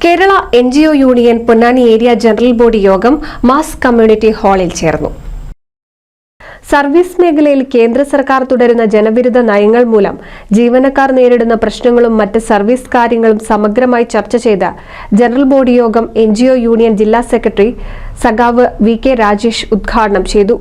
Kerala NGO union Ponnani area general body യോഗം mass community ഹാളിൽ ചേർന്നു. സർവീസ് മേഖലയിൽ കേന്ദ്ര സർക്കാർ തുടരുന്ന ജനവിരുദ്ധ നയങ്ങൾ മൂലം ജീവനക്കാർ നേരിടുന്ന പ്രശ്നങ്ങളും മറ്റ് സർവീസ് കാര്യങ്ങളും സമഗ്രമായി ചർച്ച ചെയ്ത ജനറൽ ബോഡി യോഗം NGO യൂണിയൻ ജില്ലാ സെക്രട്ടറി സഖാവ് VK രാജേഷ് ഉദ്ഘാടനം ചെയ്തു.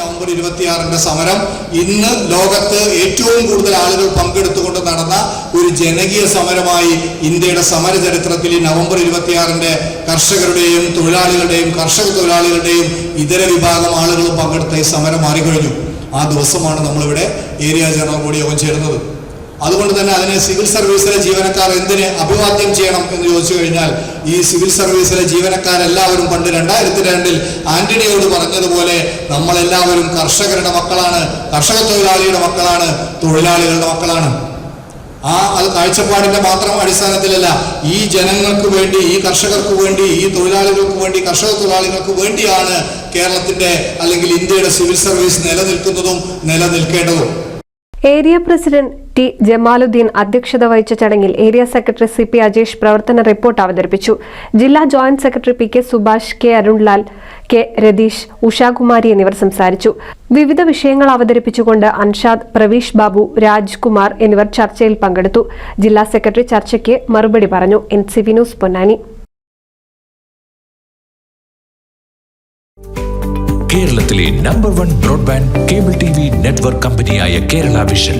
നവംബർ 26 സമരം ഇന്ന് ലോകത്ത് ഏറ്റവും കൂടുതൽ ആളുകൾ പങ്കെടുത്തുകൊണ്ട് നടന്ന ഒരു ജനകീയ സമരമായി ഇന്ത്യയുടെ സമര ചരിത്രത്തിൽ നവംബർ 26 കർഷകരുടെയും തൊഴിലാളികളുടെയും കർഷക തൊഴിലാളികളുടെയും ഇതര വിഭാഗം ആളുകളും പങ്കെടുത്ത ഈ സമരം മാറിക്കഴിഞ്ഞു. ആ ദിവസമാണ് നമ്മളിവിടെ ഏരിയ ജനറൽ ബോഡി യോഗം ചേരുന്നത്. അതുകൊണ്ട് തന്നെ അതിനെ സിവിൽ സർവീസിലെ ജീവനക്കാർ എന്തിനെ അഭിവാദ്യം ചെയ്യണം എന്ന് ചോദിച്ചു കഴിഞ്ഞാൽ, ഈ സിവിൽ സർവീസിലെ ജീവനക്കാരെല്ലാവരും പണ്ട് 2002 ആന്റണിയോട് പറഞ്ഞതുപോലെ നമ്മളെല്ലാവരും കർഷകരുടെ മക്കളാണ്, കർഷക തൊഴിലാളിയുടെ മക്കളാണ്, തൊഴിലാളികളുടെ മക്കളാണ്. അത് കാഴ്ചപ്പാടിന്റെ മാത്രം അടിസ്ഥാനത്തിലല്ല, ഈ ജനങ്ങൾക്ക് വേണ്ടി, ഈ കർഷകർക്ക് വേണ്ടി, ഈ തൊഴിലാളികൾക്ക് വേണ്ടി, കർഷക തൊഴിലാളികൾക്ക് വേണ്ടിയാണ് കേരളത്തിന്റെ അല്ലെങ്കിൽ ഇന്ത്യയുടെ സിവിൽ സർവീസ് നിലനിൽക്കുന്നതും നിലനിൽക്കേണ്ടതും. Area president T. ജമാലുദ്ദീൻ അധ്യക്ഷത വഹിച്ച ചടങ്ങിൽ ഏരിയ സെക്രട്ടറി CP അജേഷ് പ്രവർത്തന റിപ്പോർട്ട് അവതരിപ്പിച്ചു. ജില്ലാ joint secretary PK Subhash, K. Arunlal, K. Ratheesh, Ushakumari എന്നിവർ സംസാരിച്ചു. വിവിധ വിഷയങ്ങൾ അവതരിപ്പിച്ചുകൊണ്ട് അൻഷാദ്, പ്രവീഷ് ബാബു, രാജ്കുമാർ എന്നിവർ ചർച്ചയിൽ പങ്കെടുത്തു. ജില്ലാ സെക്രട്ടറി ചർച്ചയ്ക്ക് മറുപടി പറഞ്ഞു. NCV news Ponnani. കേരളത്തിലെ number 1 broadband cable TV network കമ്പനിയായ കേരള വിഷൻ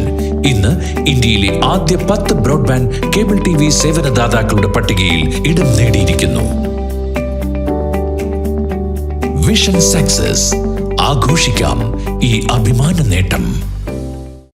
ഇന്ന് ഇന്ത്യയിലെ ആദ്യ 10 ബ്രോഡ്ബാൻഡ് കേബിൾ TV സേവനദാതാക്കളുടെ പട്ടികയിൽ ഇടം നേടിയിരിക്കുന്നു. വിഷൻ സക്സസ്, ആഘോഷിക്കാം ഈ അഭിമാന നേട്ടം.